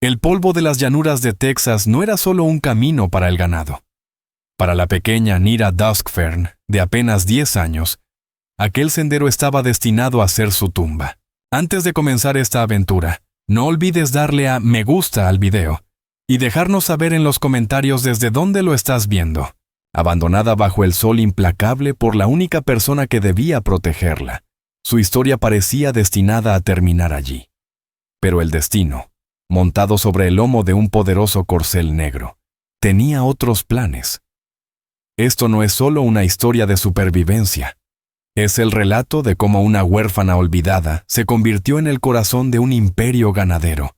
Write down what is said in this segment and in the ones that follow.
El polvo de las llanuras de Texas no era solo un camino para el ganado. Para la pequeña Nira Duskfern, de apenas 10 años, aquel sendero estaba destinado a ser su tumba. Antes de comenzar esta aventura, no olvides darle a me gusta al video y dejarnos saber en los comentarios desde dónde lo estás viendo. Abandonada bajo el sol implacable por la única persona que debía protegerla, su historia parecía destinada a terminar allí. Pero el destino, montado sobre el lomo de un poderoso corcel negro, tenía otros planes. Esto no es solo una historia de supervivencia. Es el relato de cómo una huérfana olvidada se convirtió en el corazón de un imperio ganadero,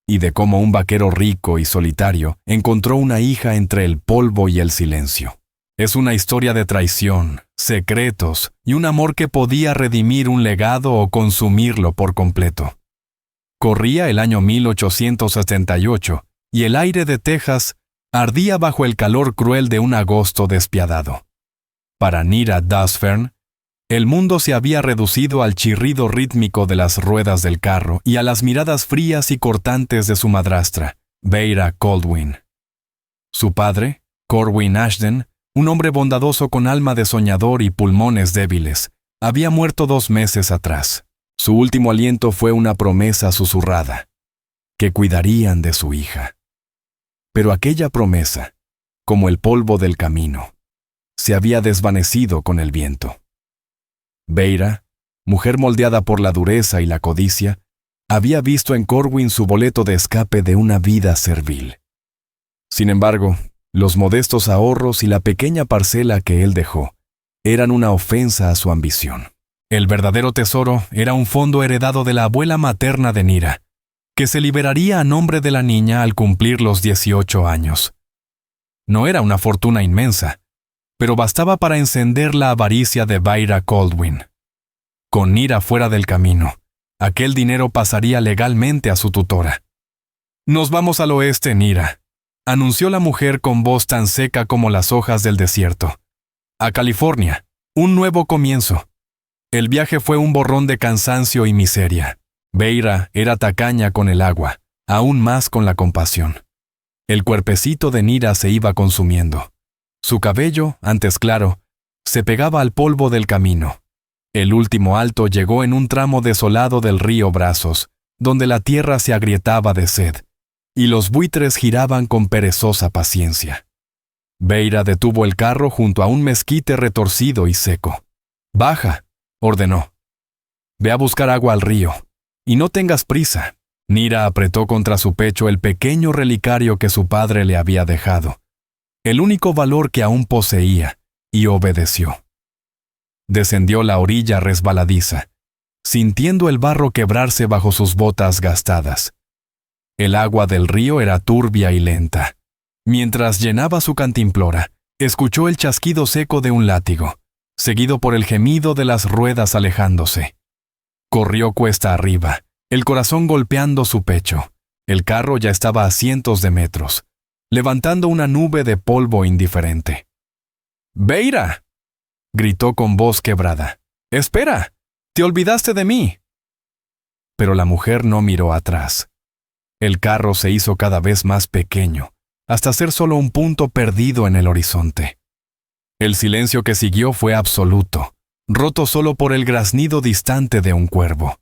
y de cómo un vaquero rico y solitario encontró una hija entre el polvo y el silencio. Es una historia de traición, secretos y un amor que podía redimir un legado o consumirlo por completo. Corría el año 1878 y el aire de Texas ardía bajo el calor cruel de un agosto despiadado. Para Nira Duskfern, el mundo se había reducido al chirrido rítmico de las ruedas del carro y a las miradas frías y cortantes de su madrastra, Beira Coldwin. Su padre, Corwin Ashden, un hombre bondadoso con alma de soñador y pulmones débiles, había muerto 2 meses atrás. Su último aliento fue una promesa susurrada, que cuidarían de su hija. Pero aquella promesa, como el polvo del camino, se había desvanecido con el viento. Beira, mujer moldeada por la dureza y la codicia, había visto en Corwin su boleto de escape de una vida servil. Sin embargo, los modestos ahorros y la pequeña parcela que él dejó eran una ofensa a su ambición. El verdadero tesoro era un fondo heredado de la abuela materna de Nira, que se liberaría a nombre de la niña al cumplir los 18 años. No era una fortuna inmensa, pero bastaba para encender la avaricia de Beira Coldwin. Con Nira fuera del camino, aquel dinero pasaría legalmente a su tutora. «Nos vamos al oeste, Nira», anunció la mujer con voz tan seca como las hojas del desierto. «A California, un nuevo comienzo». El viaje fue un borrón de cansancio y miseria. Beira era tacaña con el agua, aún más con la compasión. El cuerpecito de Nira se iba consumiendo. Su cabello, antes claro, se pegaba al polvo del camino. El último alto llegó en un tramo desolado del río Brazos, donde la tierra se agrietaba de sed, y los buitres giraban con perezosa paciencia. Beira detuvo el carro junto a un mezquite retorcido y seco. «Baja», ordenó. «Ve a buscar agua al río, y no tengas prisa». Nira apretó contra su pecho el pequeño relicario que su padre le había dejado, el único valor que aún poseía, y obedeció. Descendió la orilla resbaladiza, sintiendo el barro quebrarse bajo sus botas gastadas. El agua del río era turbia y lenta. Mientras llenaba su cantimplora, escuchó el chasquido seco de un látigo, seguido por el gemido de las ruedas alejándose. Corrió cuesta arriba, el corazón golpeando su pecho. El carro ya estaba a cientos de metros, levantando una nube de polvo indiferente. «¡Beira!», gritó con voz quebrada. «¡Espera! ¡Te olvidaste de mí!». Pero la mujer no miró atrás. El carro se hizo cada vez más pequeño, hasta ser solo un punto perdido en el horizonte. El silencio que siguió fue absoluto, roto solo por el graznido distante de un cuervo.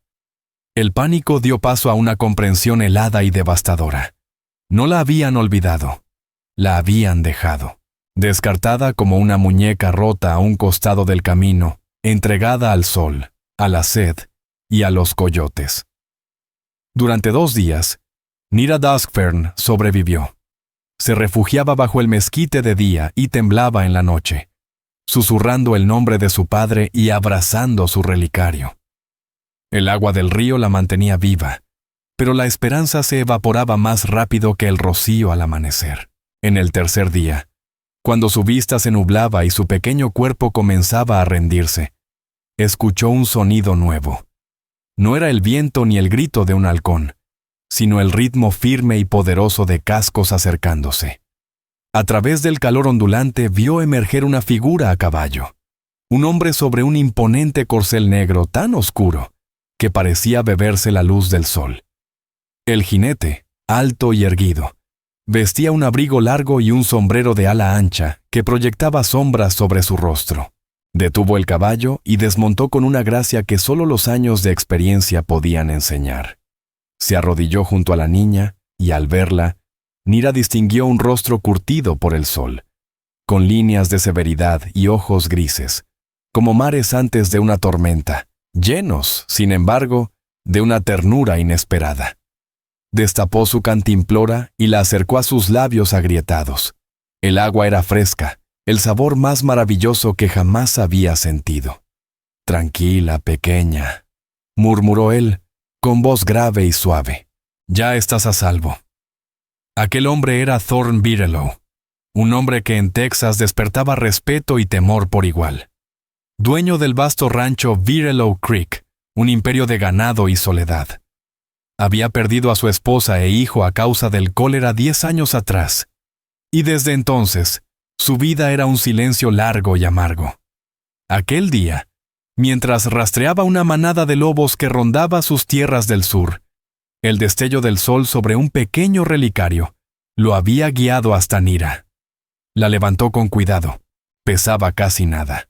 El pánico dio paso a una comprensión helada y devastadora. No la habían olvidado, la habían dejado, descartada como una muñeca rota a un costado del camino, entregada al sol, a la sed y a los coyotes. Durante 2 días, Nira Duskfern sobrevivió. Se refugiaba bajo el mezquite de día y temblaba en la noche, susurrando el nombre de su padre y abrazando su relicario. El agua del río la mantenía viva, pero la esperanza se evaporaba más rápido que el rocío al amanecer. En el tercer día, cuando su vista se nublaba y su pequeño cuerpo comenzaba a rendirse, escuchó un sonido nuevo. No era el viento ni el grito de un halcón, sino el ritmo firme y poderoso de cascos acercándose. A través del calor ondulante vio emerger una figura a caballo, un hombre sobre un imponente corcel negro tan oscuro que parecía beberse la luz del sol. El jinete, alto y erguido. Vestía un abrigo largo y un sombrero de ala ancha que proyectaba sombras sobre su rostro. Detuvo el caballo y desmontó con una gracia que solo los años de experiencia podían enseñar. Se arrodilló junto a la niña y al verla, Nira distinguió un rostro curtido por el sol, con líneas de severidad y ojos grises, como mares antes de una tormenta, llenos, sin embargo, de una ternura inesperada. Destapó su cantimplora y la acercó a sus labios agrietados. El agua era fresca, el sabor más maravilloso que jamás había sentido. «Tranquila, pequeña», murmuró él, con voz grave y suave. «Ya estás a salvo». Aquel hombre era Thorn Bigelow, un hombre que en Texas despertaba respeto y temor por igual. Dueño del vasto rancho Bigelow Creek, un imperio de ganado y soledad. Había perdido a su esposa e hijo a causa del cólera 10 años atrás, y desde entonces, su vida era un silencio largo y amargo. Aquel día, mientras rastreaba una manada de lobos que rondaba sus tierras del sur, el destello del sol sobre un pequeño relicario lo había guiado hasta Nira. La levantó con cuidado. Pesaba casi nada.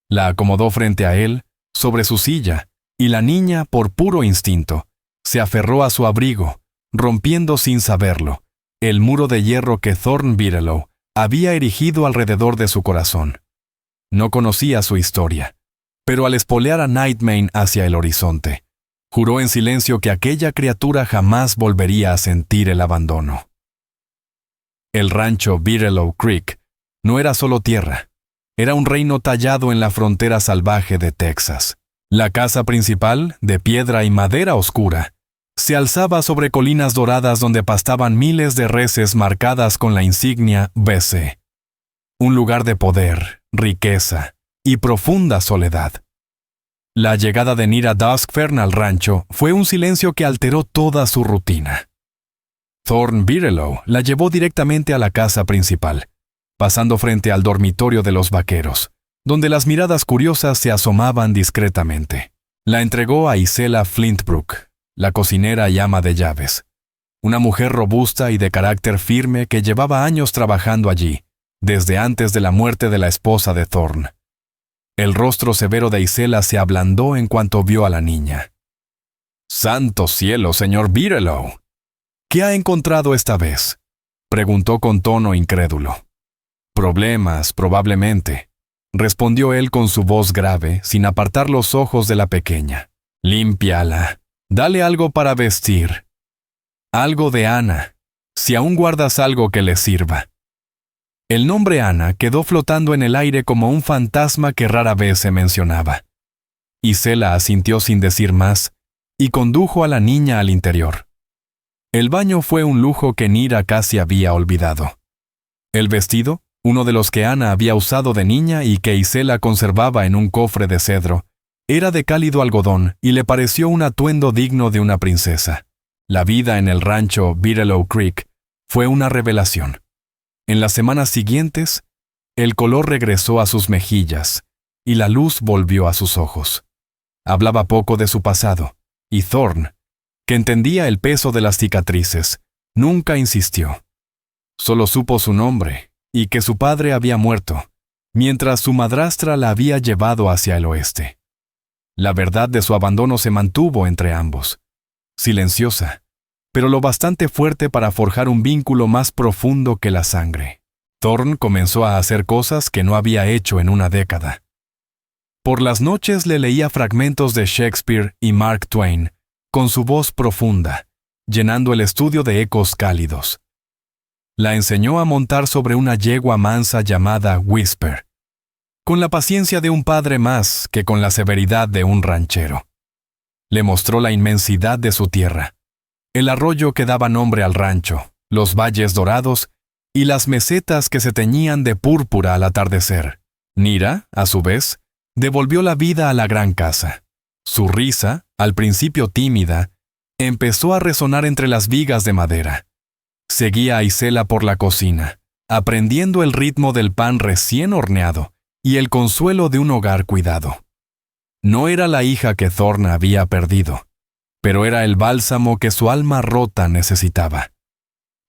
La acomodó frente a él, sobre su silla, y la niña, por puro instinto, se aferró a su abrigo, rompiendo sin saberlo el muro de hierro que Thorn Bigelow había erigido alrededor de su corazón. No conocía su historia, pero al espolear a Nightmane hacia el horizonte, juró en silencio que aquella criatura jamás volvería a sentir el abandono. El rancho Bigelow Creek no era solo tierra, era un reino tallado en la frontera salvaje de Texas. La casa principal, de piedra y madera oscura, se alzaba sobre colinas doradas donde pastaban miles de reses marcadas con la insignia BC. Un lugar de poder, riqueza y profunda soledad. La llegada de Nira Duskfern al rancho fue un silencio que alteró toda su rutina. Thorn Bigelow la llevó directamente a la casa principal, pasando frente al dormitorio de los vaqueros, donde las miradas curiosas se asomaban discretamente. La entregó a Isela Flintbrook, la cocinera y ama de llaves, una mujer robusta y de carácter firme que llevaba años trabajando allí, desde antes de la muerte de la esposa de Thorn. El rostro severo de Isela se ablandó en cuanto vio a la niña. «¡Santo cielo, señor Bigelow! ¿Qué ha encontrado esta vez?», preguntó con tono incrédulo. «Problemas, probablemente», respondió él con su voz grave, sin apartar los ojos de la pequeña. «Límpiala. Dale algo para vestir. Algo de Ana, si aún guardas algo que le sirva». El nombre Ana quedó flotando en el aire como un fantasma que rara vez se mencionaba. Isela asintió sin decir más y condujo a la niña al interior. El baño fue un lujo que Nira casi había olvidado. El vestido, uno de los que Ana había usado de niña y que Isela conservaba en un cofre de cedro, era de cálido algodón y le pareció un atuendo digno de una princesa. La vida en el rancho Bigelow Creek fue una revelación. En las semanas siguientes, el color regresó a sus mejillas y la luz volvió a sus ojos. Hablaba poco de su pasado, y Thorn, que entendía el peso de las cicatrices, nunca insistió. Solo supo su nombre y que su padre había muerto, mientras su madrastra la había llevado hacia el oeste. La verdad de su abandono se mantuvo entre ambos, silenciosa, pero lo bastante fuerte para forjar un vínculo más profundo que la sangre. Thorn comenzó a hacer cosas que no había hecho en una década. Por las noches le leía fragmentos de Shakespeare y Mark Twain, con su voz profunda, llenando el estudio de ecos cálidos. La enseñó a montar sobre una yegua mansa llamada Whisper, con la paciencia de un padre más que con la severidad de un ranchero. Le mostró la inmensidad de su tierra, el arroyo que daba nombre al rancho, los valles dorados y las mesetas que se teñían de púrpura al atardecer. Nira, a su vez, devolvió la vida a la gran casa. Su risa, al principio tímida, empezó a resonar entre las vigas de madera. Seguía a Isela por la cocina, aprendiendo el ritmo del pan recién horneado y el consuelo de un hogar cuidado. No era la hija que Thorn había perdido, pero era el bálsamo que su alma rota necesitaba.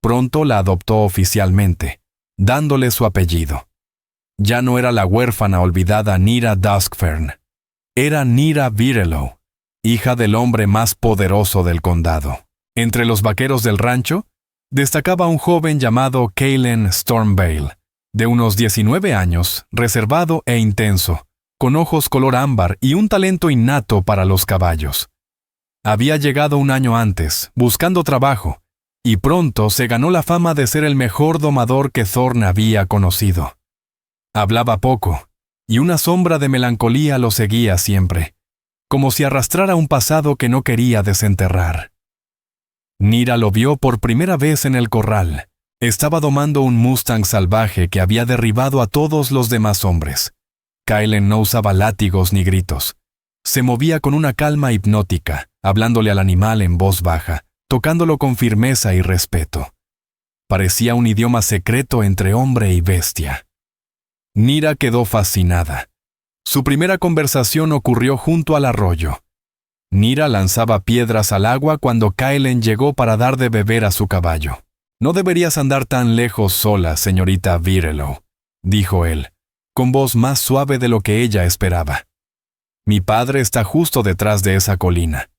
Pronto la adoptó oficialmente, dándole su apellido. Ya no era la huérfana olvidada Nira Duskfern. Era Nira Virelow, hija del hombre más poderoso del condado. Entre los vaqueros del rancho, destacaba un joven llamado Kalen Stormvale, de unos 19 años, reservado e intenso, con ojos color ámbar y un talento innato para los caballos. Había llegado un año antes, buscando trabajo, y pronto se ganó la fama de ser el mejor domador que Thorn había conocido. Hablaba poco, y una sombra de melancolía lo seguía siempre, como si arrastrara un pasado que no quería desenterrar. Nira lo vio por primera vez en el corral. Estaba domando un Mustang salvaje que había derribado a todos los demás hombres. Kalen no usaba látigos ni gritos. Se movía con una calma hipnótica, hablándole al animal en voz baja, tocándolo con firmeza y respeto. Parecía un idioma secreto entre hombre y bestia. Nira quedó fascinada. Su primera conversación ocurrió junto al arroyo. Nira lanzaba piedras al agua cuando Kalen llegó para dar de beber a su caballo. «No deberías andar tan lejos sola, señorita Virelow», dijo él, con voz más suave de lo que ella esperaba. «Mi padre está justo detrás de esa colina»,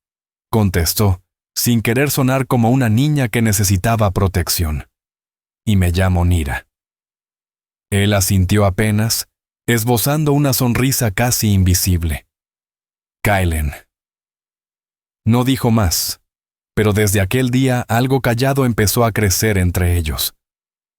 contestó, sin querer sonar como una niña que necesitaba protección. «Y me llamo Nira». Él asintió apenas, esbozando una sonrisa casi invisible. Kalen. No dijo más, pero desde aquel día algo callado empezó a crecer entre ellos.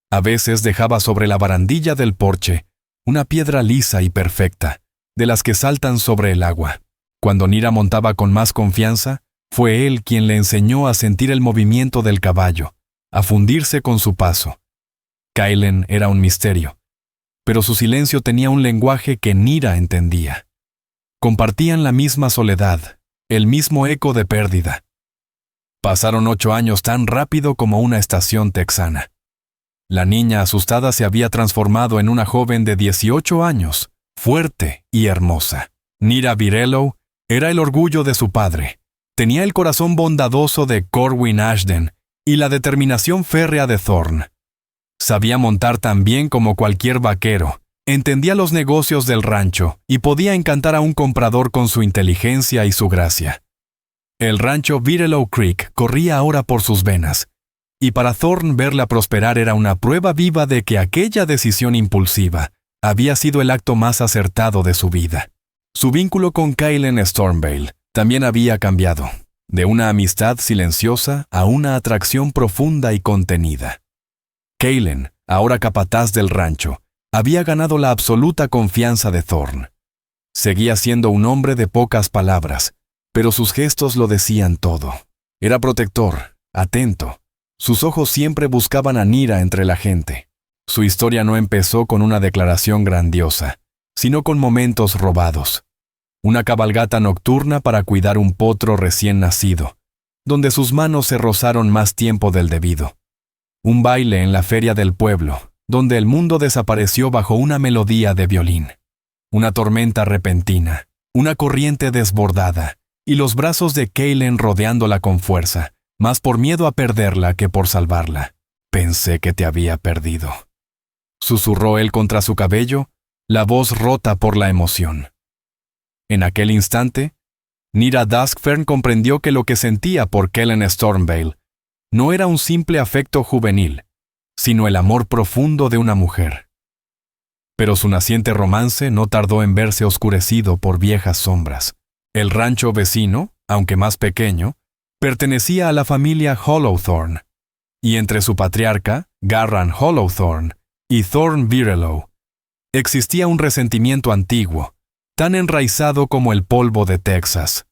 A veces dejaba sobre la barandilla del porche una piedra lisa y perfecta, de las que saltan sobre el agua. Cuando Nira montaba con más confianza, fue él quien le enseñó a sentir el movimiento del caballo, a fundirse con su paso. Kalen era un misterio, pero su silencio tenía un lenguaje que Nira entendía. Compartían la misma soledad, el mismo eco de pérdida. Pasaron 8 años tan rápido como una estación texana. La niña asustada se había transformado en una joven de 18 años, fuerte y hermosa. Nira Virelow era el orgullo de su padre. Tenía el corazón bondadoso de Corwin Ashden y la determinación férrea de Thorn. Sabía montar tan bien como cualquier vaquero, entendía los negocios del rancho y podía encantar a un comprador con su inteligencia y su gracia. El rancho Virelow Creek corría ahora por sus venas, y para Thorn verla prosperar era una prueba viva de que aquella decisión impulsiva había sido el acto más acertado de su vida. Su vínculo con Kalen Stormvale también había cambiado, de una amistad silenciosa a una atracción profunda y contenida. Kalen, ahora capataz del rancho, había ganado la absoluta confianza de Thorn. Seguía siendo un hombre de pocas palabras, pero sus gestos lo decían todo. Era protector, atento. Sus ojos siempre buscaban a Nira entre la gente. Su historia no empezó con una declaración grandiosa, sino con momentos robados. Una cabalgata nocturna para cuidar un potro recién nacido, donde sus manos se rozaron más tiempo del debido. Un baile en la feria del pueblo, donde el mundo desapareció bajo una melodía de violín. Una tormenta repentina, una corriente desbordada, y los brazos de Kalen rodeándola con fuerza, más por miedo a perderla que por salvarla. «Pensé que te había perdido», susurró él contra su cabello, la voz rota por la emoción. En aquel instante, Nira Duskfern comprendió que lo que sentía por Kalen Stormvale no era un simple afecto juvenil, sino el amor profundo de una mujer. Pero su naciente romance no tardó en verse oscurecido por viejas sombras. El rancho vecino, aunque más pequeño, pertenecía a la familia Hollowthorne, y entre su patriarca, Garran Hollowthorne, y Thorn Virelow, existía un resentimiento antiguo, tan enraizado como el polvo de Texas.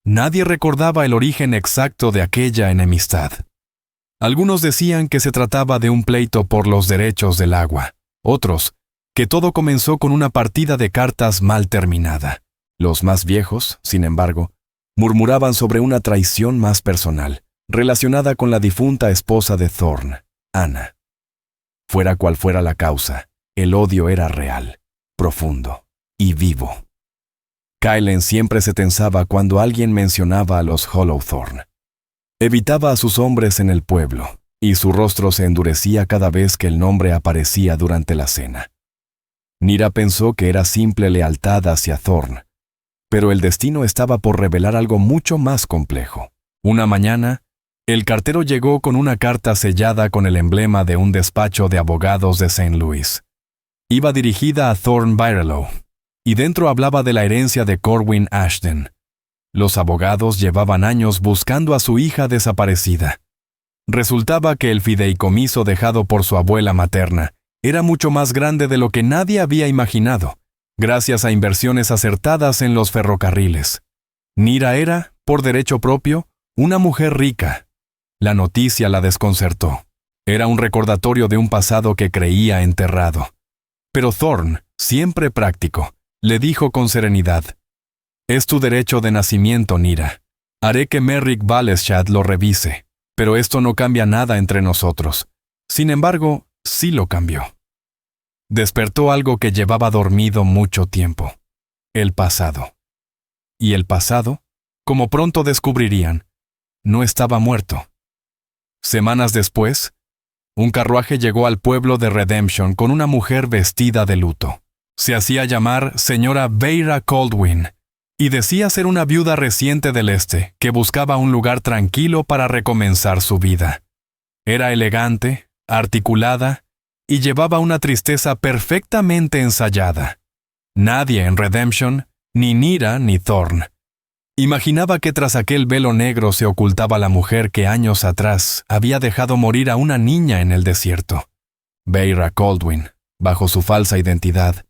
Nadie recordaba el origen exacto de aquella enemistad. Algunos decían que se trataba de un pleito por los derechos del agua, otros, que todo comenzó con una partida de cartas mal terminada. Los más viejos, sin embargo, murmuraban sobre una traición más personal, relacionada con la difunta esposa de Thorn, Anna. Fuera cual fuera la causa, el odio era real, profundo y vivo. Kalen siempre se tensaba cuando alguien mencionaba a los Hollowthorne. Evitaba a sus hombres en el pueblo, y su rostro se endurecía cada vez que el nombre aparecía durante la cena. Nira pensó que era simple lealtad hacia Thorn, pero el destino estaba por revelar algo mucho más complejo. Una mañana, el cartero llegó con una carta sellada con el emblema de un despacho de abogados de St. Louis. Iba dirigida a Thorn Birelow, y dentro hablaba de la herencia de Corwin Ashton. Los abogados llevaban años buscando a su hija desaparecida. Resultaba que el fideicomiso dejado por su abuela materna era mucho más grande de lo que nadie había imaginado, gracias a inversiones acertadas en los ferrocarriles. Nira era, por derecho propio, una mujer rica. La noticia la desconcertó. Era un recordatorio de un pasado que creía enterrado. Pero Thorn, siempre práctico, le dijo con serenidad: «Es tu derecho de nacimiento, Nira. Haré que Merrick Baleshad lo revise, pero esto no cambia nada entre nosotros». Sin embargo, sí lo cambió. Despertó algo que llevaba dormido mucho tiempo: el pasado. Y el pasado, como pronto descubrirían, no estaba muerto. Semanas después, un carruaje llegó al pueblo de Redemption con una mujer vestida de luto. Se hacía llamar señora Beira Coldwin y decía ser una viuda reciente del este que buscaba un lugar tranquilo para recomenzar su vida. Era elegante, articulada y llevaba una tristeza perfectamente ensayada. Nadie en Redemption, ni Nira ni Thorn, imaginaba que tras aquel velo negro se ocultaba la mujer que años atrás había dejado morir a una niña en el desierto. Beira Coldwin, bajo su falsa identidad,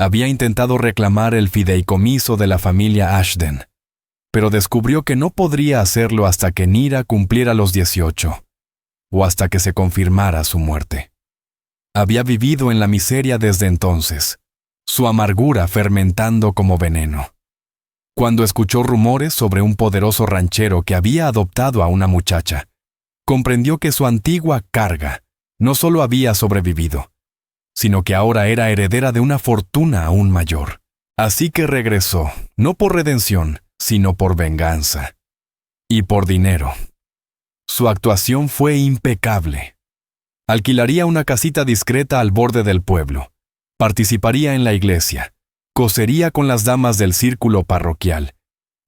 había intentado reclamar el fideicomiso de la familia Ashton, pero descubrió que no podría hacerlo hasta que Nira cumpliera los 18, o hasta que se confirmara su muerte. Había vivido en la miseria desde entonces, su amargura fermentando como veneno. Cuando escuchó rumores sobre un poderoso ranchero que había adoptado a una muchacha, comprendió que su antigua carga no solo había sobrevivido, sino que ahora era heredera de una fortuna aún mayor. Así que regresó, no por redención, sino por venganza. Y por dinero. Su actuación fue impecable. Alquilaría una casita discreta al borde del pueblo, participaría en la iglesia, cosería con las damas del círculo parroquial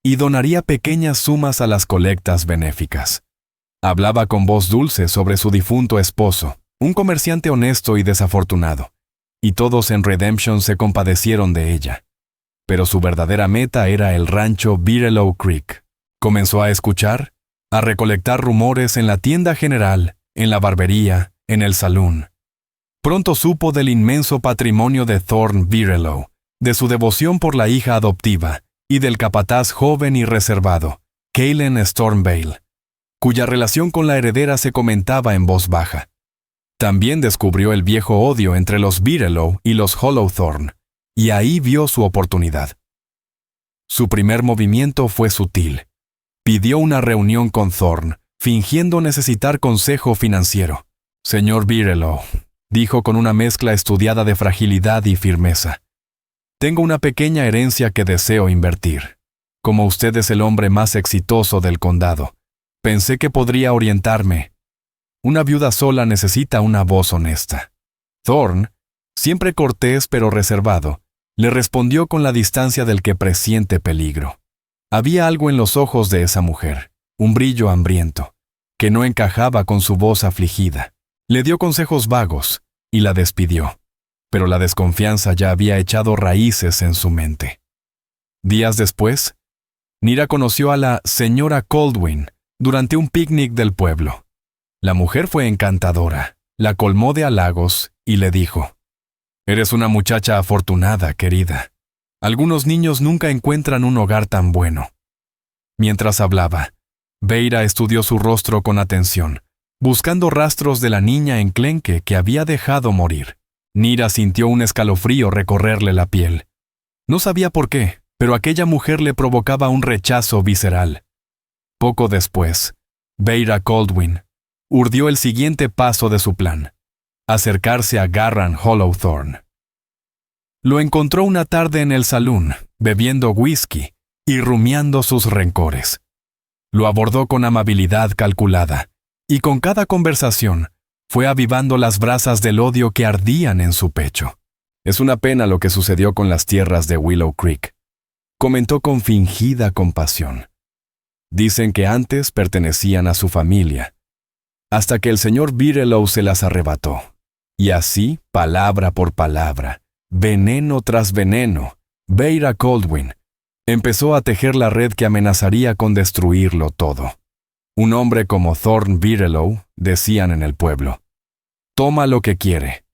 y donaría pequeñas sumas a las colectas benéficas. Hablaba con voz dulce sobre su difunto esposo, un comerciante honesto y desafortunado, y todos en Redemption se compadecieron de ella. Pero su verdadera meta era el rancho Birelow Creek. Comenzó a escuchar, a recolectar rumores en la tienda general, en la barbería, en el salón. Pronto supo del inmenso patrimonio de Thorn Birelow, de su devoción por la hija adoptiva y del capataz joven y reservado, Kaylen Stormvale, cuya relación con la heredera se comentaba en voz baja. También descubrió el viejo odio entre los Birelow y los Hollowthorne, y ahí vio su oportunidad. Su primer movimiento fue sutil. Pidió una reunión con Thorn, fingiendo necesitar consejo financiero. «Señor Birelow», dijo con una mezcla estudiada de fragilidad y firmeza, «tengo una pequeña herencia que deseo invertir. Como usted es el hombre más exitoso del condado, pensé que podría orientarme. Una viuda sola necesita una voz honesta». Thorn, siempre cortés pero reservado, le respondió con la distancia del que presiente peligro. Había algo en los ojos de esa mujer, un brillo hambriento, que no encajaba con su voz afligida. Le dio consejos vagos y la despidió, pero la desconfianza ya había echado raíces en su mente. Días después, Nira conoció a la señora Coldwin durante un picnic del pueblo. La mujer fue encantadora, la colmó de halagos y le dijo: «Eres una muchacha afortunada, querida. Algunos niños nunca encuentran un hogar tan bueno». Mientras hablaba, Beira estudió su rostro con atención, buscando rastros de la niña enclenque que había dejado morir. Nira sintió un escalofrío recorrerle la piel. No sabía por qué, pero aquella mujer le provocaba un rechazo visceral. Poco después, Beira Coldwin urdió el siguiente paso de su plan: acercarse a Garran Hollowthorne. Lo encontró una tarde en el salón, bebiendo whisky y rumiando sus rencores. Lo abordó con amabilidad calculada y con cada conversación fue avivando las brasas del odio que ardían en su pecho. Es una pena lo que sucedió con las tierras de Willow Creek, comentó con fingida compasión. Dicen que antes pertenecían a su familia, hasta que el señor Bigelow se las arrebató. Y así, palabra por palabra, veneno tras veneno, Beira Coldwin empezó a tejer la red que amenazaría con destruirlo todo. Un hombre como Thorn Bigelow, decían en el pueblo, toma lo que quiere.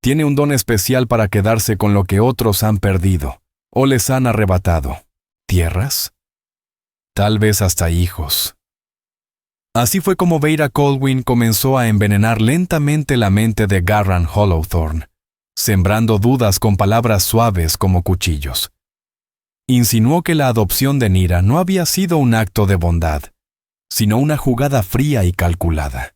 Tiene un don especial para quedarse con lo que otros han perdido o les han arrebatado. ¿Tierras? Tal vez hasta hijos. Así fue como Beira Coldwin comenzó a envenenar lentamente la mente de Garran Hollowthorne, sembrando dudas con palabras suaves como cuchillos. Insinuó que la adopción de Nira no había sido un acto de bondad, sino una jugada fría y calculada.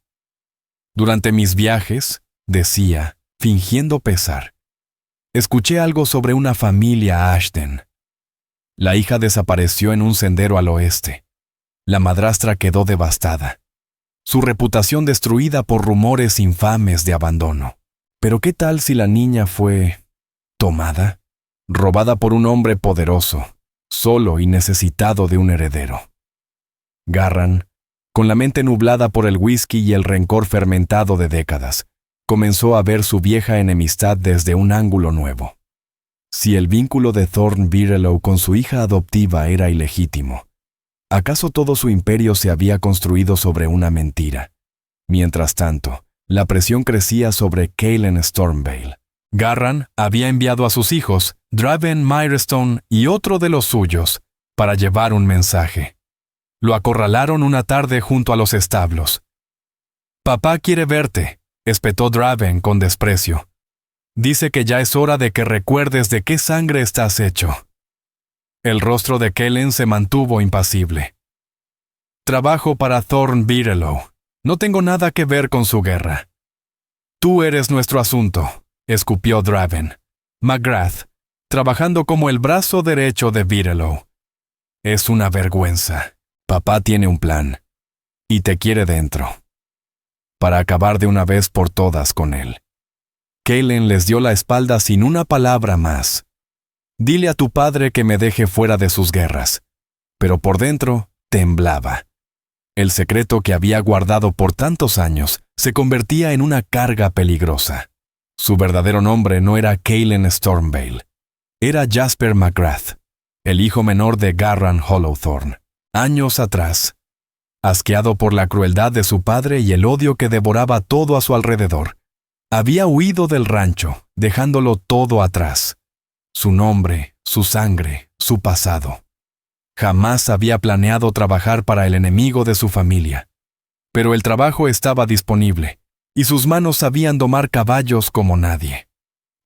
Durante mis viajes, decía, fingiendo pesar, escuché algo sobre una familia Ashton. La hija desapareció en un sendero al oeste. La madrastra quedó devastada, su reputación destruida por rumores infames de abandono. Pero ¿qué tal si la niña fue tomada, robada por un hombre poderoso, solo y necesitado de un heredero? Garran, con la mente nublada por el whisky y el rencor fermentado de décadas, comenzó a ver su vieja enemistad desde un ángulo nuevo. Si el vínculo de Thorn Bigelow con su hija adoptiva era ilegítimo, ¿acaso todo su imperio se había construido sobre una mentira? Mientras tanto, la presión crecía sobre Kaelin Stormvale. Garran había enviado a sus hijos, Draven Mirestone y otro de los suyos, para llevar un mensaje. Lo acorralaron una tarde junto a los establos. «Papá quiere verte», espetó Draven con desprecio. «Dice que ya es hora de que recuerdes de qué sangre estás hecho». El rostro de Kaelin se mantuvo impasible. «Trabajo para Thorn Bigelow. No tengo nada que ver con su guerra». «Tú eres nuestro asunto», escupió Draven. «McGrath, trabajando como el brazo derecho de Bigelow. Es una vergüenza. Papá tiene un plan, y te quiere dentro, para acabar de una vez por todas con él». Kaelin les dio la espalda sin una palabra más. «Dile a tu padre que me deje fuera de sus guerras». Pero por dentro temblaba. El secreto que había guardado por tantos años se convertía en una carga peligrosa. Su verdadero nombre no era Kaelin Stormvale. Era Jasper McGrath, el hijo menor de Garran Hollowthorne. Años atrás, asqueado por la crueldad de su padre y el odio que devoraba todo a su alrededor, había huido del rancho, dejándolo todo atrás. Su nombre, su sangre, su pasado. Jamás había planeado trabajar para el enemigo de su familia. Pero el trabajo estaba disponible, y sus manos sabían domar caballos como nadie.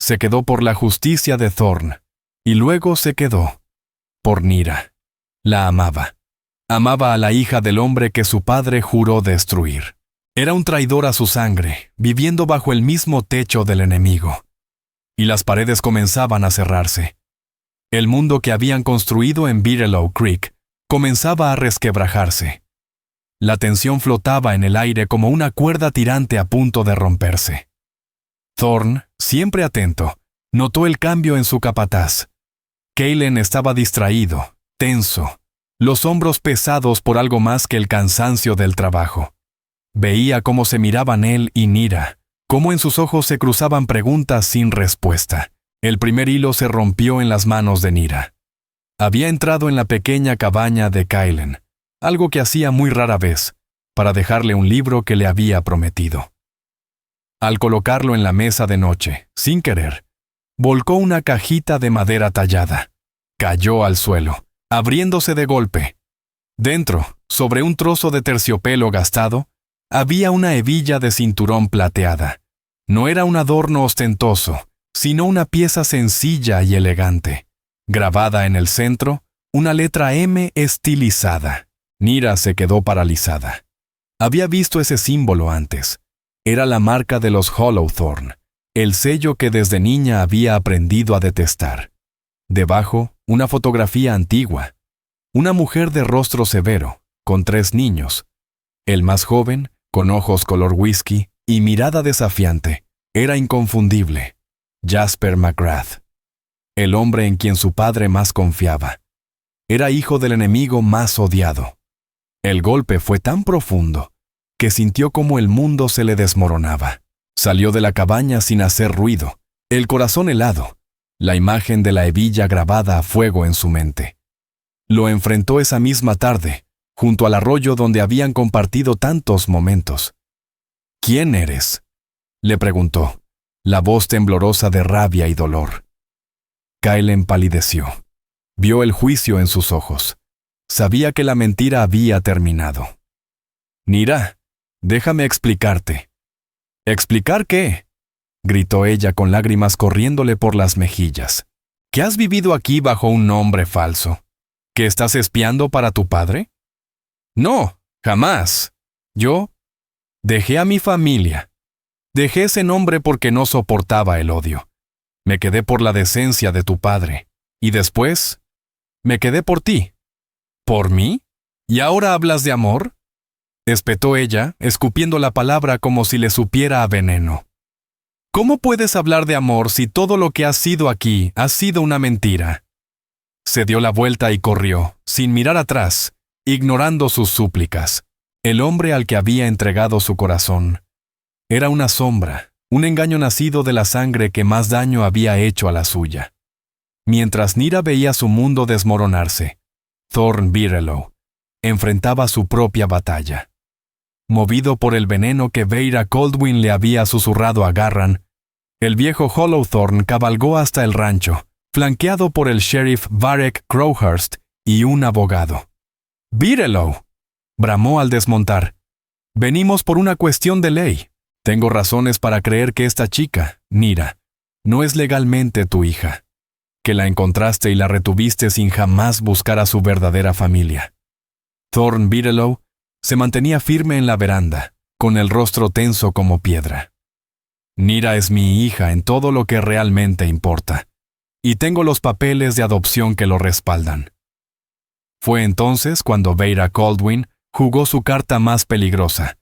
Se quedó por la justicia de Thorn, y luego se quedó por Nira. La amaba. Amaba a la hija del hombre que su padre juró destruir. Era un traidor a su sangre, viviendo bajo el mismo techo del enemigo. Y las paredes comenzaban a cerrarse. El mundo que habían construido en Bigelow Creek comenzaba a resquebrajarse. La tensión flotaba en el aire como una cuerda tirante a punto de romperse. Thorn, siempre atento, notó el cambio en su capataz. Kaelin estaba distraído, tenso, los hombros pesados por algo más que el cansancio del trabajo. Veía cómo se miraban él y Nira, cómo en sus ojos se cruzaban preguntas sin respuesta. El primer hilo se rompió en las manos de Nira. Había entrado en la pequeña cabaña de Kaelin, algo que hacía muy rara vez, para dejarle un libro que le había prometido. Al colocarlo en la mesa de noche, sin querer, volcó una cajita de madera tallada. Cayó al suelo, abriéndose de golpe. Dentro, sobre un trozo de terciopelo gastado, había una hebilla de cinturón plateada. No era un adorno ostentoso, sino una pieza sencilla y elegante. Grabada en el centro, una letra M estilizada. Nira se quedó paralizada. Había visto ese símbolo antes. Era la marca de los Hollowthorne, el sello que desde niña había aprendido a detestar. Debajo, una fotografía antigua. Una mujer de rostro severo, con 3 niños. El más joven, Con ojos color whisky y mirada desafiante, era inconfundible. Jasper McGrath, el hombre en quien su padre más confiaba. Era hijo del enemigo más odiado. El golpe fue tan profundo que sintió como el mundo se le desmoronaba. Salió de la cabaña sin hacer ruido, el corazón helado, la imagen de la hebilla grabada a fuego en su mente. Lo enfrentó esa misma tarde, junto al arroyo donde habían compartido tantos momentos. ¿Quién eres?, le preguntó, la voz temblorosa de rabia y dolor. Kyle empalideció. Vio el juicio en sus ojos. Sabía que la mentira había terminado. Nira, déjame explicarte. ¿Explicar qué?, gritó ella con lágrimas corriéndole por las mejillas. ¿Que has vivido aquí bajo un nombre falso? ¿Que estás espiando para tu padre? No, jamás. Yo dejé a mi familia. Dejé ese nombre porque no soportaba el odio. Me quedé por la decencia de tu padre. Y después, me quedé por ti. ¿Por mí? ¿Y ahora hablas de amor?, espetó ella, escupiendo la palabra como si le supiera a veneno. ¿Cómo puedes hablar de amor si todo lo que has sido aquí ha sido una mentira? Se dio la vuelta y corrió, sin mirar atrás, ignorando sus súplicas. El hombre al que había entregado su corazón era una sombra, un engaño nacido de la sangre que más daño había hecho a la suya. Mientras Nira veía su mundo desmoronarse, Thorn Birelow enfrentaba su propia batalla. Movido por el veneno que Veira Coldwin le había susurrado a Garran, el viejo Hollowthorn cabalgó hasta el rancho, flanqueado por el sheriff Varek Crowhurst y un abogado. «Birelow», bramó al desmontar, «venimos por una cuestión de ley. Tengo razones para creer que esta chica, Nira, no es legalmente tu hija, que la encontraste y la retuviste sin jamás buscar a su verdadera familia». Thorn Birelow se mantenía firme en la veranda, con el rostro tenso como piedra. «Nira es mi hija en todo lo que realmente importa, y tengo los papeles de adopción que lo respaldan». Fue entonces cuando Veira Coldwin jugó su carta más peligrosa.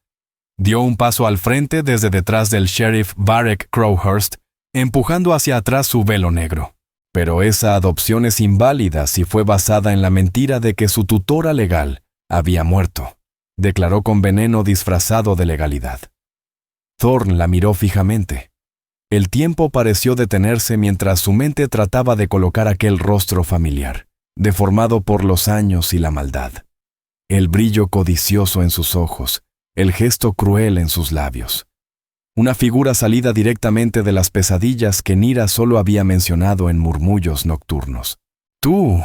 Dio un paso al frente desde detrás del sheriff Varek Crowhurst, empujando hacia atrás su velo negro. Pero esa adopción es inválida si fue basada en la mentira de que su tutora legal había muerto, declaró con veneno disfrazado de legalidad. Thorn la miró fijamente. El tiempo pareció detenerse mientras su mente trataba de colocar aquel rostro familiar, deformado por los años y la maldad. El brillo codicioso en sus ojos, el gesto cruel en sus labios. Una figura salida directamente de las pesadillas que Nira solo había mencionado en murmullos nocturnos. «Tú»,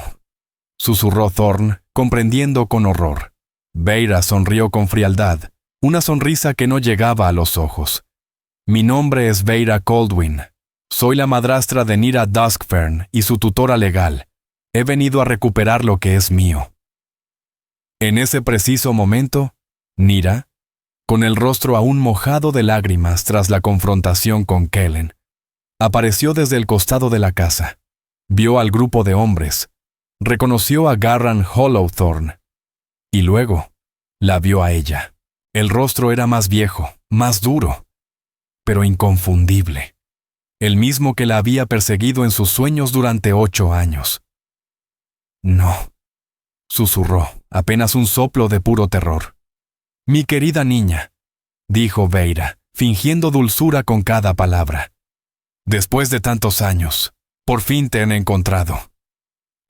susurró Thorn, comprendiendo con horror. Veira sonrió con frialdad, una sonrisa que no llegaba a los ojos. «Mi nombre es Veira Coldwin. Soy la madrastra de Nira Duskfern y su tutora legal. He venido a recuperar lo que es mío». En ese preciso momento, Nira, con el rostro aún mojado de lágrimas tras la confrontación con Kellen, apareció desde el costado de la casa. Vio al grupo de hombres, reconoció a Garran Hollowthorn, y luego la vio a ella. El rostro era más viejo, más duro, pero inconfundible. El mismo que la había perseguido en sus sueños durante 8 años. «No», susurró, apenas un soplo de puro terror. «Mi querida niña», dijo Veira, fingiendo dulzura con cada palabra. «Después de tantos años, por fin te han encontrado».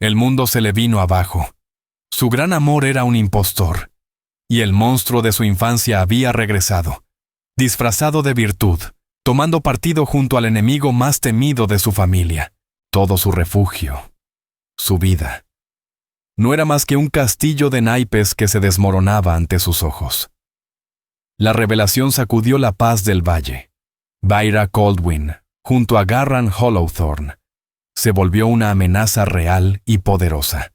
El mundo se le vino abajo. Su gran amor era un impostor, y el monstruo de su infancia había regresado, disfrazado de virtud, tomando partido junto al enemigo más temido de su familia, todo su refugio, su vida. No era más que un castillo de naipes que se desmoronaba ante sus ojos. La revelación sacudió la paz del valle. Veira Coldwin, junto a Garran Hollowthorn, se volvió una amenaza real y poderosa.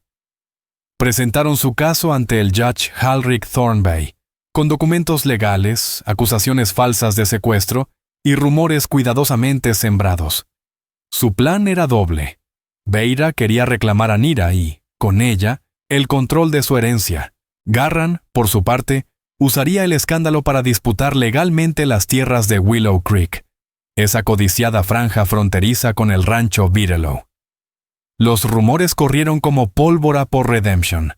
Presentaron su caso ante el Judge Halric Thornby, con documentos legales, acusaciones falsas de secuestro y rumores cuidadosamente sembrados. Su plan era doble. Veira quería reclamar a Nira y, con ella, el control de su herencia. Garran, por su parte, usaría el escándalo para disputar legalmente las tierras de Willow Creek, esa codiciada franja fronteriza con el rancho Bigelow. Los rumores corrieron como pólvora por Redemption.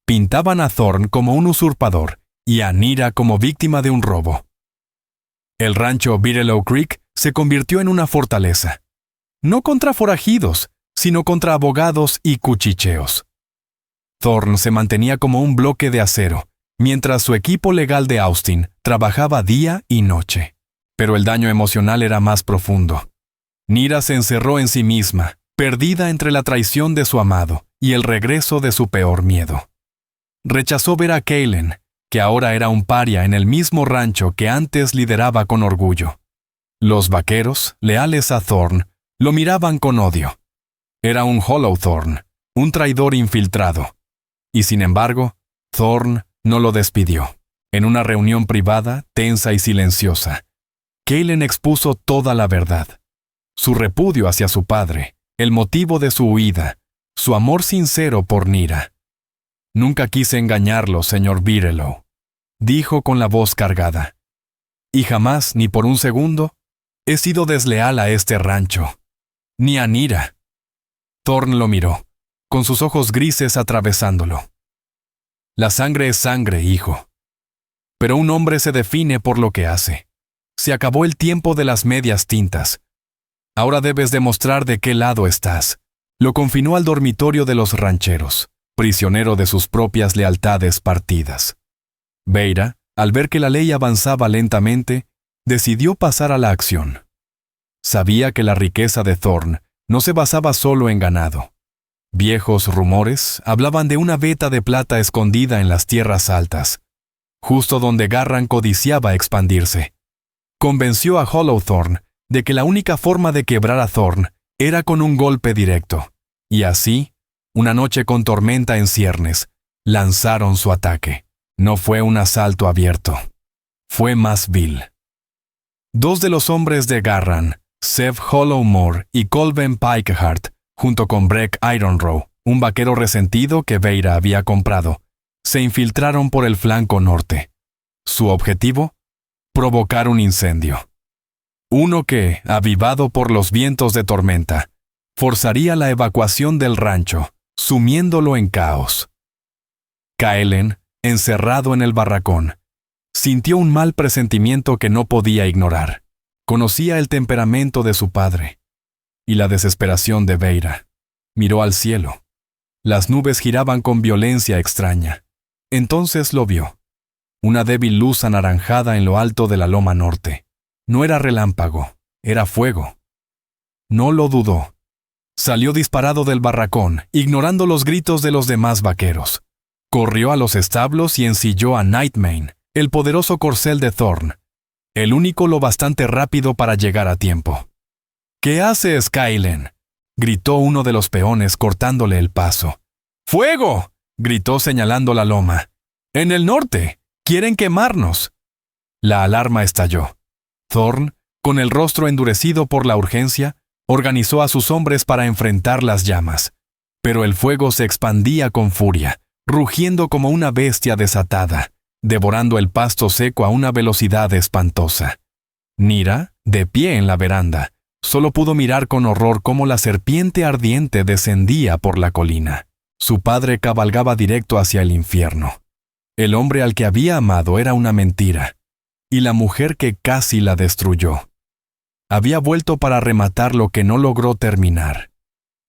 Pintaban a Thorne como un usurpador y a Neera como víctima de un robo. El rancho Bigelow Creek se convirtió en una fortaleza. No contra forajidos, sino contra abogados y cuchicheos. Thorne se mantenía como un bloque de acero, mientras su equipo legal de Austin trabajaba día y noche. Pero el daño emocional era más profundo. Neera se encerró en sí misma, perdida entre la traición de su amado y el regreso de su peor miedo. Rechazó ver a Kaelin, que ahora era un paria en el mismo rancho que antes lideraba con orgullo. Los vaqueros, leales a Thorne, lo miraban con odio. Era un Hollow Thorne, un traidor infiltrado. Y sin embargo, Thorne no lo despidió. En una reunión privada, tensa y silenciosa, Kaelin expuso toda la verdad. Su repudio hacia su padre, el motivo de su huida, su amor sincero por Neera. «Nunca quise engañarlo, señor Bigelow», dijo con la voz cargada. «Y jamás, ni por un segundo, he sido desleal a este rancho. Ni a Neera». Thorne lo miró, con sus ojos grises atravesándolo. «La sangre es sangre, hijo. Pero un hombre se define por lo que hace. Se acabó el tiempo de las medias tintas. Ahora debes demostrar de qué lado estás». Lo confinó al dormitorio de los rancheros, prisionero de sus propias lealtades partidas. Veira, al ver que la ley avanzaba lentamente, decidió pasar a la acción. Sabía que la riqueza de Thorne no se basaba solo en ganado. Viejos rumores hablaban de una veta de plata escondida en las tierras altas, justo donde Garran codiciaba expandirse. Convenció a Hollowthorne de que la única forma de quebrar a Thorne era con un golpe directo, y así, una noche con tormenta en ciernes, lanzaron su ataque. No fue un asalto abierto. Fue más vil. Dos de los hombres de Garran, Seb Hollowmore y Colben Pikehart, junto con Breck Ironrow, un vaquero resentido que Veira había comprado, se infiltraron por el flanco norte. Su objetivo: provocar un incendio. Uno que, avivado por los vientos de tormenta, forzaría la evacuación del rancho, sumiéndolo en caos. Kaelin, encerrado en el barracón, sintió un mal presentimiento que no podía ignorar. Conocía el temperamento de su padre y la desesperación de Veira. Miró al cielo. Las nubes giraban con violencia extraña. Entonces lo vio. Una débil luz anaranjada en lo alto de la loma norte. No era relámpago, era fuego. No lo dudó. Salió disparado del barracón, ignorando los gritos de los demás vaqueros. Corrió a los establos y ensilló a Nightmane, el poderoso corcel de Thorne, el único lo bastante rápido para llegar a tiempo. «¿Qué haces, Kaelin?», gritó uno de los peones cortándole el paso. «¡Fuego!», gritó señalando la loma. «¡En el norte! ¡Quieren quemarnos!». La alarma estalló. Thorne, con el rostro endurecido por la urgencia, organizó a sus hombres para enfrentar las llamas. Pero el fuego se expandía con furia, rugiendo como una bestia desatada, devorando el pasto seco a una velocidad espantosa. Neera, de pie en la veranda, solo pudo mirar con horror cómo la serpiente ardiente descendía por la colina. Su padre cabalgaba directo hacia el infierno. El hombre al que había amado era una mentira, y la mujer que casi la destruyó. Había vuelto para rematar lo que no logró terminar.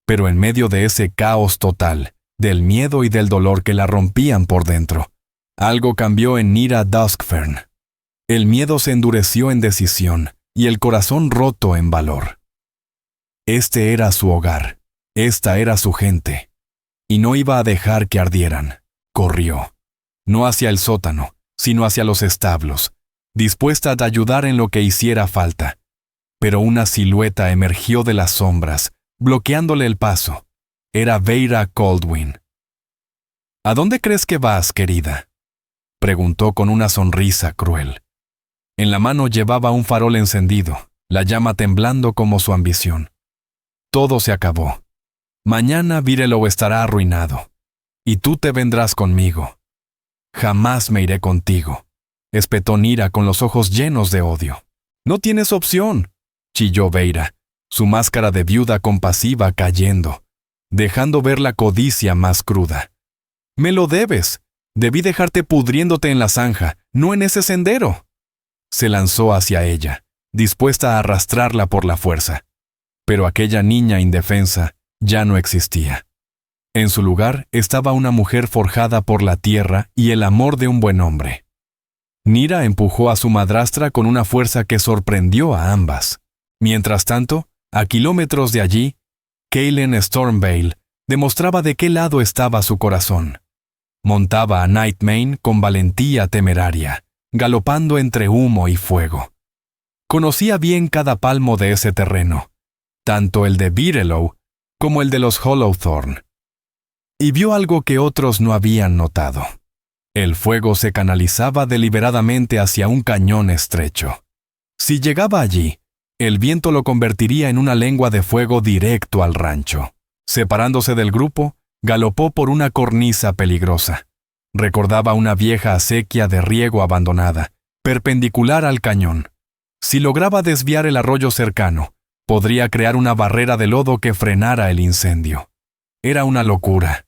Pero en medio de ese caos total, del miedo y del dolor que la rompían por dentro, algo cambió en Neera Duskfern. El miedo se endureció en decisión y el corazón roto en valor. Este era su hogar, esta era su gente, y no iba a dejar que ardieran. Corrió, no hacia el sótano, sino hacia los establos, dispuesta a ayudar en lo que hiciera falta. Pero una silueta emergió de las sombras, bloqueándole el paso. Era Veira Coldwin. «¿A dónde crees que vas, querida?», preguntó con una sonrisa cruel. En la mano llevaba un farol encendido, la llama temblando como su ambición. «Todo se acabó. Mañana Bigelow estará arruinado, y tú te vendrás conmigo. Jamás me iré contigo», espetó Nira con los ojos llenos de odio. «No tienes opción», chilló Veira, su máscara de viuda compasiva cayendo, dejando ver la codicia más cruda. «Me lo debes. Debí dejarte pudriéndote en la zanja, no en ese sendero». Se lanzó hacia ella, dispuesta a arrastrarla por la fuerza. Pero aquella niña indefensa ya no existía. En su lugar estaba una mujer forjada por la tierra y el amor de un buen hombre. Nira empujó a su madrastra con una fuerza que sorprendió a ambas. Mientras tanto, a kilómetros de allí, Kaelin Stormveil demostraba de qué lado estaba su corazón. Montaba a Nightmane con valentía temeraria, galopando entre humo y fuego. Conocía bien cada palmo de ese terreno, tanto el de Virelou como el de los Hollowthorn. Y vio algo que otros no habían notado. El fuego se canalizaba deliberadamente hacia un cañón estrecho. Si llegaba allí, el viento lo convertiría en una lengua de fuego directo al rancho. Separándose del grupo, galopó por una cornisa peligrosa. Recordaba una vieja acequia de riego abandonada, perpendicular al cañón. Si lograba desviar el arroyo cercano, podría crear una barrera de lodo que frenara el incendio. Era una locura,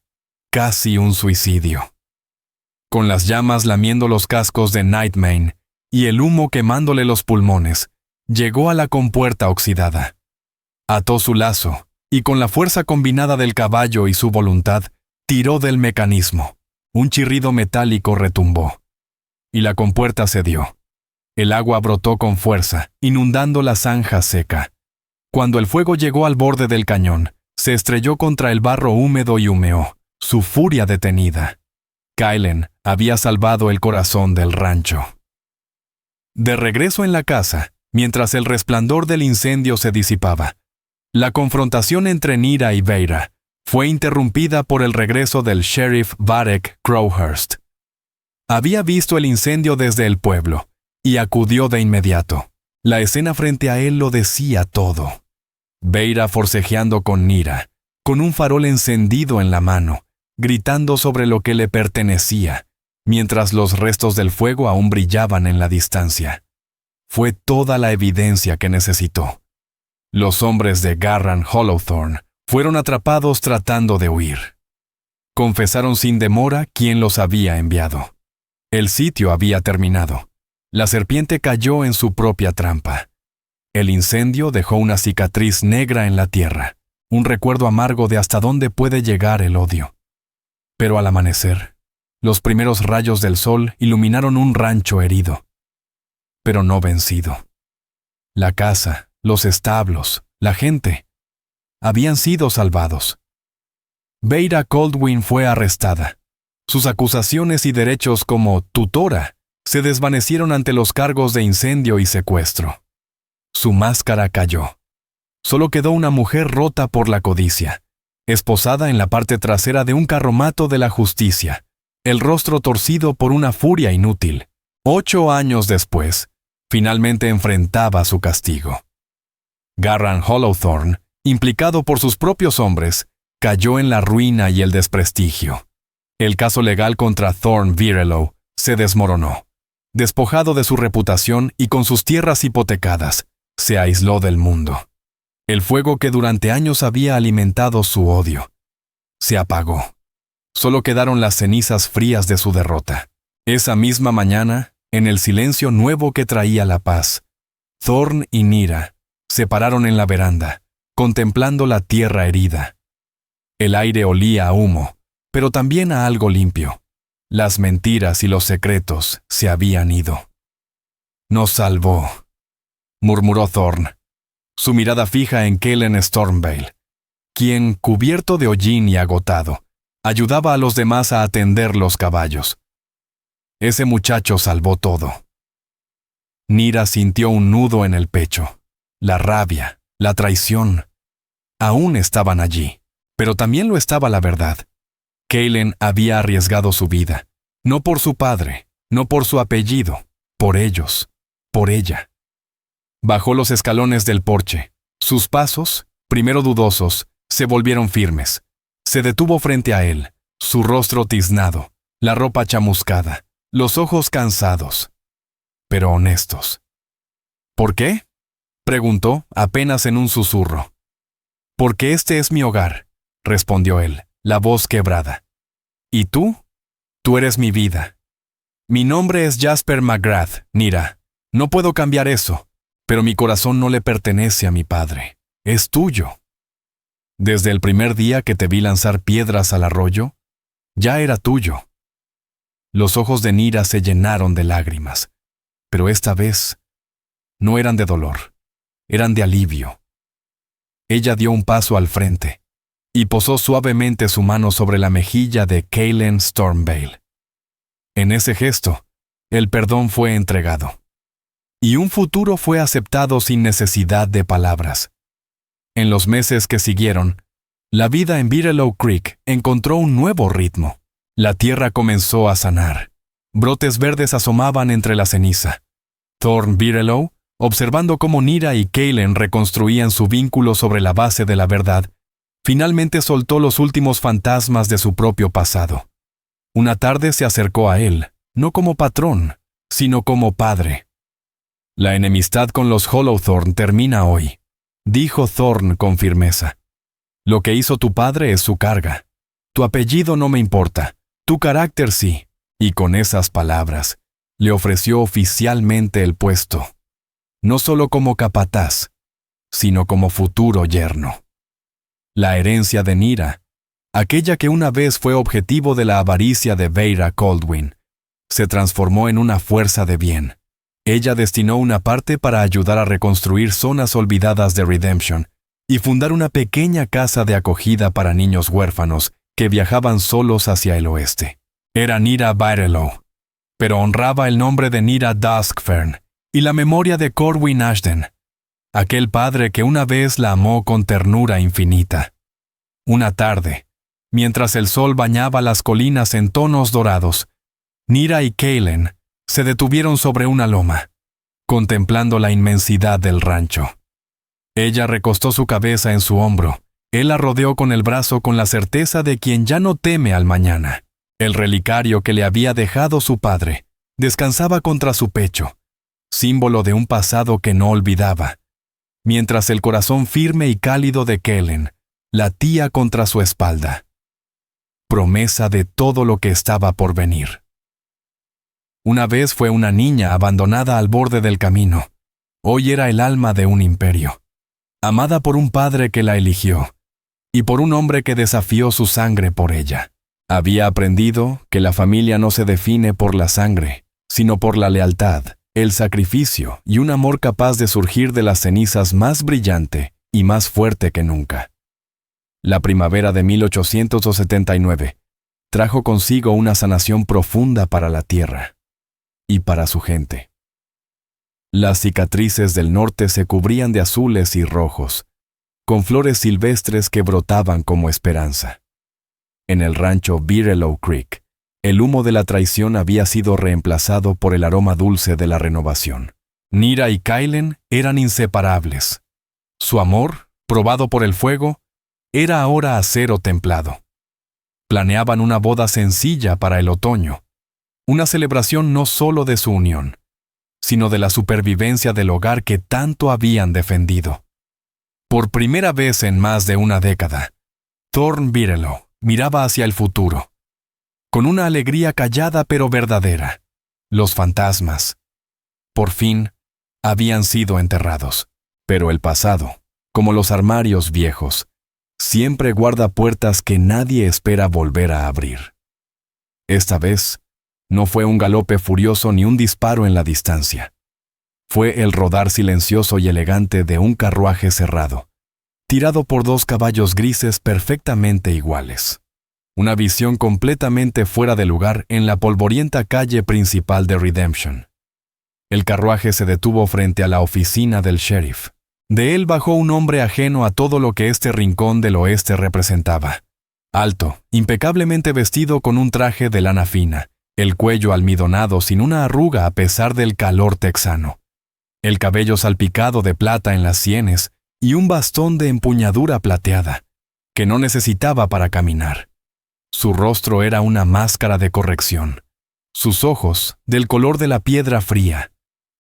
casi un suicidio. Con las llamas lamiendo los cascos de Nightmane y el humo quemándole los pulmones, llegó a la compuerta oxidada. Ató su lazo y con la fuerza combinada del caballo y su voluntad, tiró del mecanismo. Un chirrido metálico retumbó. Y la compuerta cedió. El agua brotó con fuerza, inundando la zanja seca. Cuando el fuego llegó al borde del cañón, se estrelló contra el barro húmedo y humeó, su furia detenida. Kaelin había salvado el corazón del rancho. De regreso en la casa, mientras el resplandor del incendio se disipaba, la confrontación entre Nira y Veira fue interrumpida por el regreso del sheriff Varek Crowhurst. Había visto el incendio desde el pueblo y acudió de inmediato. La escena frente a él lo decía todo. Veira forcejeando con Nira, con un farol encendido en la mano, gritando sobre lo que le pertenecía, mientras los restos del fuego aún brillaban en la distancia. Fue toda la evidencia que necesitó. Los hombres de Garran Hollowthorn fueron atrapados tratando de huir. Confesaron sin demora quién los había enviado. El sitio había terminado. La serpiente cayó en su propia trampa. El incendio dejó una cicatriz negra en la tierra, un recuerdo amargo de hasta dónde puede llegar el odio. Pero al amanecer, los primeros rayos del sol iluminaron un rancho herido, pero no vencido. La casa, los establos, la gente, habían sido salvados. Veira Coldwin fue arrestada. Sus acusaciones y derechos como tutora se desvanecieron ante los cargos de incendio y secuestro. Su máscara cayó. Solo quedó una mujer rota por la codicia, esposada en la parte trasera de un carromato de la justicia, el rostro torcido por una furia inútil. 8 años después, finalmente enfrentaba su castigo. Garran Hollowthorn, implicado por sus propios hombres, cayó en la ruina y el desprestigio. El caso legal contra Thorn Virelou se desmoronó. Despojado de su reputación y con sus tierras hipotecadas, se aisló del mundo. El fuego que durante años había alimentado su odio se apagó. Solo quedaron las cenizas frías de su derrota. Esa misma mañana, en el silencio nuevo que traía la paz, Thorn y Nira se pararon en la veranda, contemplando la tierra herida. El aire olía a humo, pero también a algo limpio. Las mentiras y los secretos se habían ido. «Nos salvó», murmuró Thorn, su mirada fija en Kaelin Stormveil, quien, cubierto de hollín y agotado, ayudaba a los demás a atender los caballos. Ese muchacho salvó todo. Nira sintió un nudo en el pecho. La rabia, la traición, aún estaban allí, pero también lo estaba la verdad. Kaelin había arriesgado su vida, no por su padre, no por su apellido, por ellos, por ella. Bajó los escalones del porche. Sus pasos, primero dudosos, se volvieron firmes. Se detuvo frente a él, su rostro tiznado, la ropa chamuscada, los ojos cansados. pero honestos. ¿Por qué? Preguntó, apenas en un susurro. Porque este es mi hogar, respondió él, la voz quebrada. ¿Y tú? Tú eres mi vida. Mi nombre es Jasper McGrath, Nira. No puedo cambiar eso, pero mi corazón no le pertenece a mi padre. Es tuyo. Desde el primer día que te vi lanzar piedras al arroyo, ya era tuyo. Los ojos de Nira se llenaron de lágrimas, pero esta vez no eran de dolor, eran de alivio. Ella dio un paso al frente y posó suavemente su mano sobre la mejilla de Kaylin Stormvale. En ese gesto, el perdón fue entregado, y un futuro fue aceptado sin necesidad de palabras. En los meses que siguieron, la vida en Bitterlow Creek encontró un nuevo ritmo. La tierra comenzó a sanar. Brotes verdes asomaban entre la ceniza. Thorn Bitterlow, observando cómo Nira y Kaylin reconstruían su vínculo sobre la base de la verdad, finalmente soltó los últimos fantasmas de su propio pasado. Una tarde se acercó a él, no como patrón, sino como padre. La enemistad con los Hollowthorn termina hoy, dijo Thorn con firmeza. Lo que hizo tu padre es su carga. Tu apellido no me importa, tu carácter sí. Y con esas palabras, le ofreció oficialmente el puesto, no solo como capataz, sino como futuro yerno. La herencia de Nira, aquella que una vez fue objetivo de la avaricia de Veira Coldwin, se transformó en una fuerza de bien. Ella destinó una parte para ayudar a reconstruir zonas olvidadas de Redemption y fundar una pequeña casa de acogida para niños huérfanos que viajaban solos hacia el oeste. Era Nira Bitterlow, pero honraba el nombre de Nira Duskfern y la memoria de Corwin Ashton, aquel padre que una vez la amó con ternura infinita. Una tarde, mientras el sol bañaba las colinas en tonos dorados, Nira y Kaylin se detuvieron sobre una loma, contemplando la inmensidad del rancho. Ella recostó su cabeza en su hombro. Él la rodeó con el brazo con la certeza de quien ya no teme al mañana. El relicario que le había dejado su padre descansaba contra su pecho, símbolo de un pasado que no olvidaba, mientras el corazón firme y cálido de Kaylin latía contra su espalda. Promesa de todo lo que estaba por venir. Una vez fue una niña abandonada al borde del camino. Hoy era el alma de un imperio, amada por un padre que la eligió, y por un hombre que desafió su sangre por ella. Había aprendido que la familia no se define por la sangre, sino por la lealtad, el sacrificio y un amor capaz de surgir de las cenizas más brillante y más fuerte que nunca. La primavera de 1879 trajo consigo una sanación profunda para la tierra y para su gente. Las cicatrices del norte se cubrían de azules y rojos, con flores silvestres que brotaban como esperanza. En el rancho Bitterlow Creek, el humo de la traición había sido reemplazado por el aroma dulce de la renovación. Nira y Kaylin eran inseparables. Su amor, probado por el fuego, era ahora acero templado. Planeaban una boda sencilla para el otoño, una celebración no solo de su unión, sino de la supervivencia del hogar que tanto habían defendido. Por primera vez en más de una década, Thorn Bitterlow miraba hacia el futuro, con una alegría callada pero verdadera. Los fantasmas, por fin, habían sido enterrados, pero el pasado, como los armarios viejos, siempre guarda puertas que nadie espera volver a abrir. Esta vez, no fue un galope furioso ni un disparo en la distancia. Fue el rodar silencioso y elegante de un carruaje cerrado, tirado por dos caballos grises perfectamente iguales. Una visión completamente fuera de lugar en la polvorienta calle principal de Redemption. El carruaje se detuvo frente a la oficina del sheriff. De él bajó un hombre ajeno a todo lo que este rincón del oeste representaba. Alto, impecablemente vestido con un traje de lana fina, el cuello almidonado sin una arruga a pesar del calor texano, el cabello salpicado de plata en las sienes y un bastón de empuñadura plateada, que no necesitaba para caminar. Su rostro era una máscara de corrección, sus ojos del color de la piedra fría,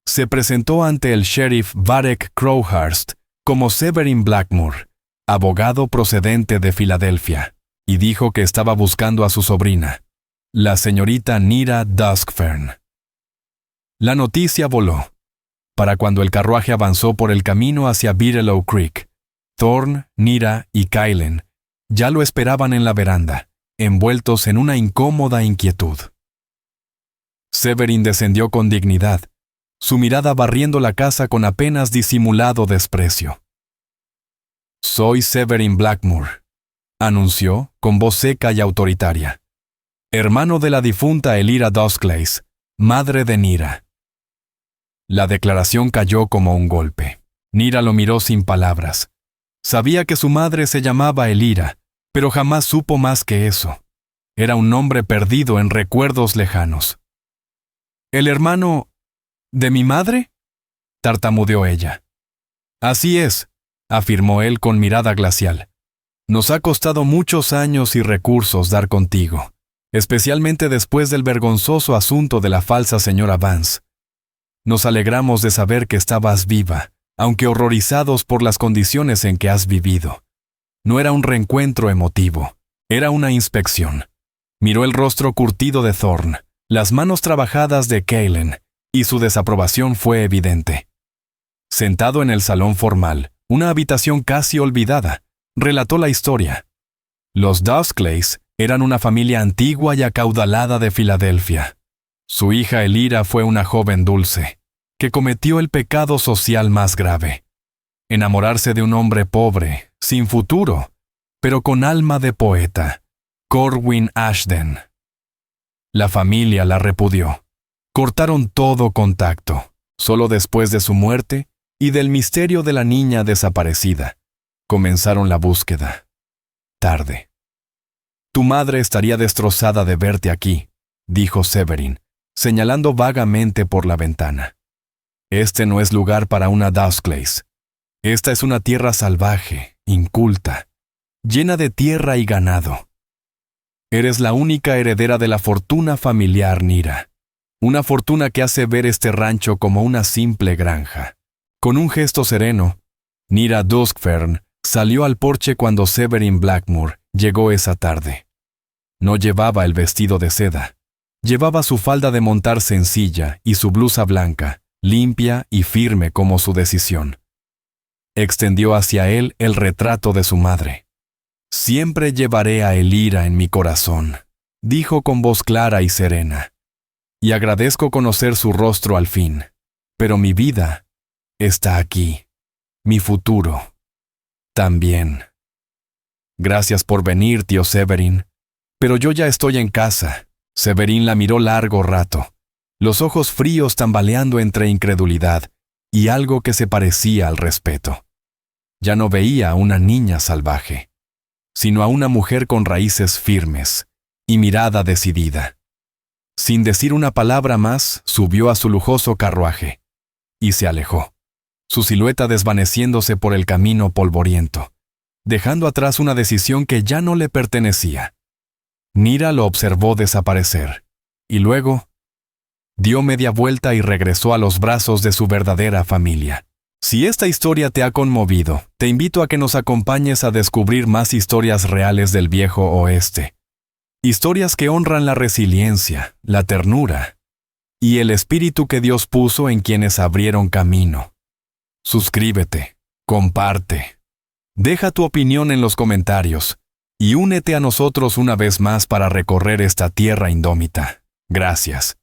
se presentó ante el sheriff Varek Crowhurst como Severin Blackmore, abogado procedente de Filadelfia, y dijo que estaba buscando a su sobrina, la señorita Nira Duskfern. La noticia voló. Para cuando el carruaje avanzó por el camino hacia Bigelow Creek, Thorne, Nira y Kylen ya lo esperaban en la veranda, envueltos en una incómoda inquietud. Severin descendió con dignidad, su mirada barriendo la casa con apenas disimulado desprecio. «Soy Severin Blackmore», anunció con voz seca y autoritaria. «Hermano de la difunta Elira Duskleys, madre de Nira». La declaración cayó como un golpe. Nira lo miró sin palabras. Sabía que su madre se llamaba Elira, pero jamás supo más que eso. Era un nombre perdido en recuerdos lejanos. «¿El hermano de mi madre?», tartamudeó ella. «Así es», afirmó él con mirada glacial. «Nos ha costado muchos años y recursos dar contigo, especialmente después del vergonzoso asunto de la falsa señora Vance. Nos alegramos de saber que estabas viva, aunque horrorizados por las condiciones en que has vivido. No era un reencuentro emotivo, era una inspección». Miró el rostro curtido de Thorne, las manos trabajadas de Kylen, y su desaprobación fue evidente. Sentado en el salón formal, una habitación casi olvidada, relató la historia. Los Duskleys eran una familia antigua y acaudalada de Filadelfia. Su hija Elira fue una joven dulce, que cometió el pecado social más grave: enamorarse de un hombre pobre, sin futuro, pero con alma de poeta, Corwin Ashden. La familia la repudió. Cortaron todo contacto. Solo después de su muerte y del misterio de la niña desaparecida, comenzaron la búsqueda. Tarde. «Tu madre estaría destrozada de verte aquí», dijo Severin, señalando vagamente por la ventana. «Este no es lugar para una Duskleys. Esta es una tierra salvaje, inculta, llena de tierra y ganado. Eres la única heredera de la fortuna familiar, Nira. Una fortuna que hace ver este rancho como una simple granja». Con un gesto sereno, Nira Duskfern salió al porche cuando Severin Blackmore llegó esa tarde. No llevaba el vestido de seda. Llevaba su falda de montar sencilla y su blusa blanca, limpia y firme como su decisión. Extendió hacia él el retrato de su madre. «Siempre llevaré a Elira en mi corazón», dijo con voz clara y serena. «Y agradezco conocer su rostro al fin, pero mi vida está aquí, mi futuro también. Gracias por venir, tío Severin, pero yo ya estoy en casa». Severin la miró largo rato, los ojos fríos tambaleando entre incredulidad y algo que se parecía al respeto. Ya no veía a una niña salvaje, sino a una mujer con raíces firmes y mirada decidida. Sin decir una palabra más, subió a su lujoso carruaje y se alejó, su silueta desvaneciéndose por el camino polvoriento, dejando atrás una decisión que ya no le pertenecía. Nira lo observó desaparecer, y luego dio media vuelta y regresó a los brazos de su verdadera familia. Si esta historia te ha conmovido, te invito a que nos acompañes a descubrir más historias reales del viejo oeste. Historias que honran la resiliencia, la ternura y el espíritu que Dios puso en quienes abrieron camino. Suscríbete, comparte, deja tu opinión en los comentarios y únete a nosotros una vez más para recorrer esta tierra indómita. Gracias.